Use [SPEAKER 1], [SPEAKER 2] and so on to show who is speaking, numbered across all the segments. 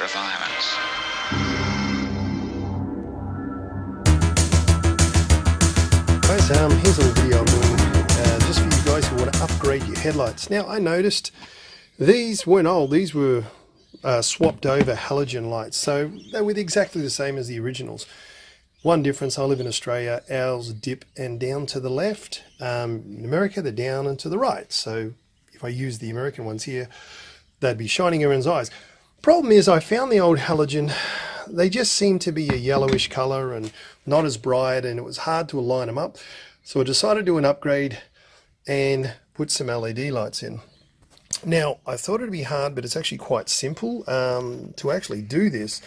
[SPEAKER 1] ultra-violence.
[SPEAKER 2] Guys, here's a little video I'm doing just for you guys who want to upgrade your headlights. Now, I noticed these weren't old. These were swapped over halogen lights, so they were exactly the same as the originals. One difference: I live in Australia, ours dip and down to the left. In America, they're down and to the right. So if I use the American ones here, they'd be shining everyone's eyes. Problem is, I found the old halogen, they just seem to be a yellowish color and not as bright, and it was hard to align them up. So I decided to do an upgrade and put some LED lights in. Now, I thought it'd be hard, but it's actually quite simple to actually do this.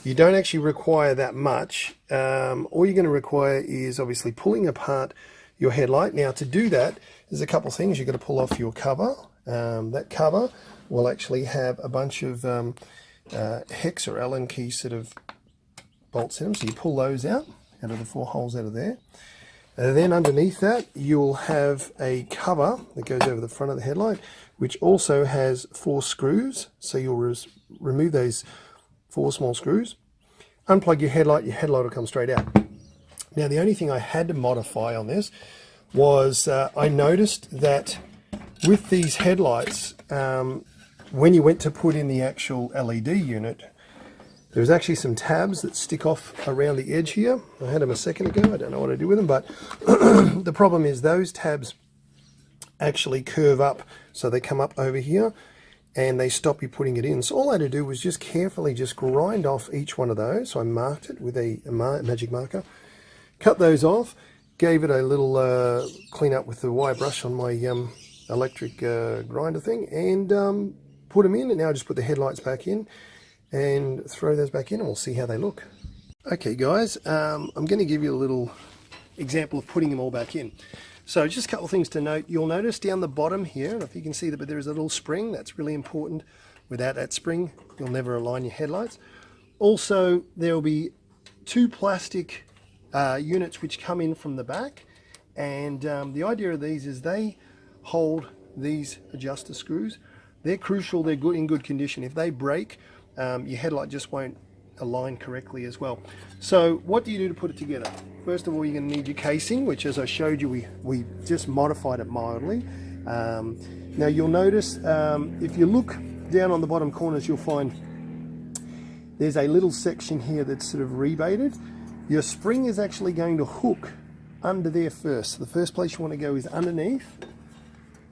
[SPEAKER 2] You don't actually require that much. All you're going to require is obviously pulling apart your headlight. Now, to do that, there's a couple of things. You've got to pull off your cover. That cover will actually have a bunch of hex or Allen key sort of bolts in them. So you pull those out of the 4 holes out of there. And then underneath that, you'll have a cover that goes over the front of the headlight, which also has 4 screws. So you'll remove those 4 small screws, unplug your headlight will come straight out. Now, the only thing I had to modify on this was I noticed that with these headlights, when you went to put in the actual LED unit, there's actually some tabs that stick off around the edge here. I had them a second ago. I don't know what to do with them, but the problem is those tabs actually curve up, so they come up over here and they stop you putting it in. So all I had to do was just carefully just grind off each one of those. So I marked it with a magic marker, cut those off, gave it a little clean up with the wire brush on my electric grinder thing, and put them in. And now I just put the headlights back in and throw those back in, and we'll see how they look. Okay guys, I'm going to give you a little example of putting them all back in. So just a couple of things to note. You'll notice down the bottom here, and if you can see that, but there is a little spring. That's really important. Without that spring, you'll never align your headlights. Also, there will be 2 plastic units which come in from the back, and the idea of these is they hold these adjuster screws. They're crucial. They're good, in good condition. If they break, your headlight just won't align correctly as well. So what do you do to put it together? First of all, you're going to need your casing, which, as I showed you, we just modified it mildly. Now you'll notice if you look down on the bottom corners, you'll find there's a little section here that's sort of rebated. Your spring is actually going to hook under there first. So the first place you want to go is underneath.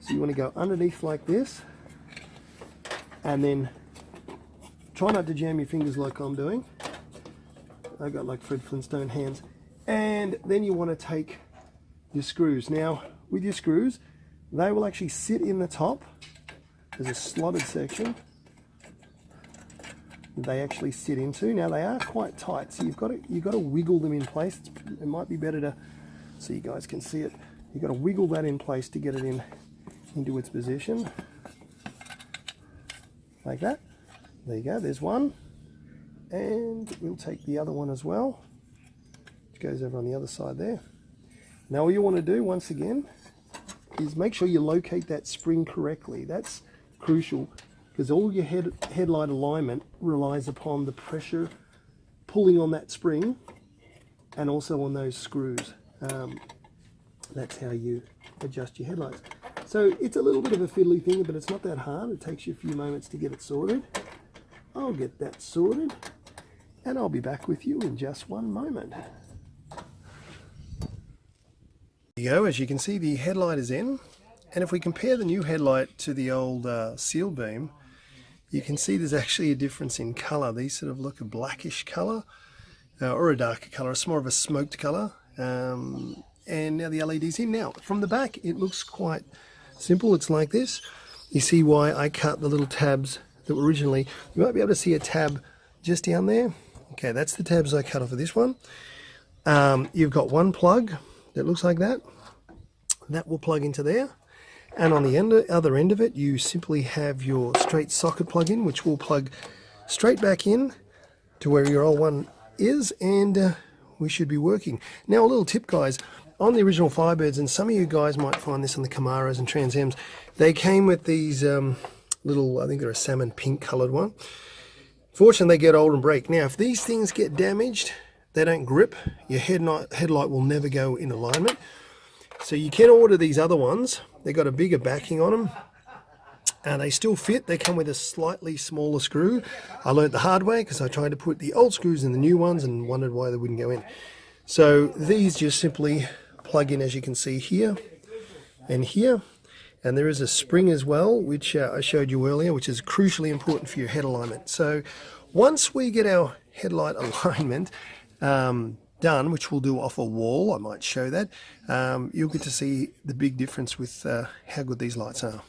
[SPEAKER 2] So you want to go underneath like this, and then try not to jam your fingers like I'm doing. I've got like Fred Flintstone hands. And then you want to take your screws. Now, with your screws, they will actually sit in the top. There's a slotted section they actually sit into. Now, they are quite tight, so you've got to wiggle them in place. It might be better to, so you guys can see it. You've got to wiggle that in place to get it into its position, like that. There you go, there's one. And we'll take the other one as well, which goes over on the other side there. Now all you want to do, once again, is make sure you locate that spring correctly. That's crucial, because all your headlight alignment relies upon the pressure pulling on that spring and also on those screws. That's how you adjust your headlights. So it's a little bit of a fiddly thing, but it's not that hard. It takes you a few moments to get it sorted. I'll get that sorted, and I'll be back with you in just one moment. There you go. As you can see, the headlight is in, and if we compare the new headlight to the old seal beam, you can see there's actually a difference in color. These sort of look a blackish color, or a darker color. It's more of a smoked color, and now the LED's in. Now, from the back, it looks quite simple. It's like this. You see why I cut the little tabs that were originally, you might be able to see a tab just down there. Okay, that's the tabs I cut off of this one. You've got one plug that looks like that. That will plug into there. And on the other end of it, you simply have your straight socket plug in, which will plug straight back in to where your old one is, and we should be working. Now, a little tip, guys. On the original Firebirds, and some of you guys might find this on the Camaros and Trans Ams, they came with these little, I think they're a salmon pink coloured one. Fortunately, they get old and break. Now, if these things get damaged, they don't grip, your headlight will never go in alignment. So you can order these other ones. They've got a bigger backing on them. And they still fit. They come with a slightly smaller screw. I learned the hard way because I tried to put the old screws in the new ones and wondered why they wouldn't go in. So these just simply plug in, as you can see here and here. And there is a spring as well, which I showed you earlier, which is crucially important for your head alignment. So once we get our headlight alignment done, which we'll do off a wall, I might show that, you'll get to see the big difference with how good these lights are.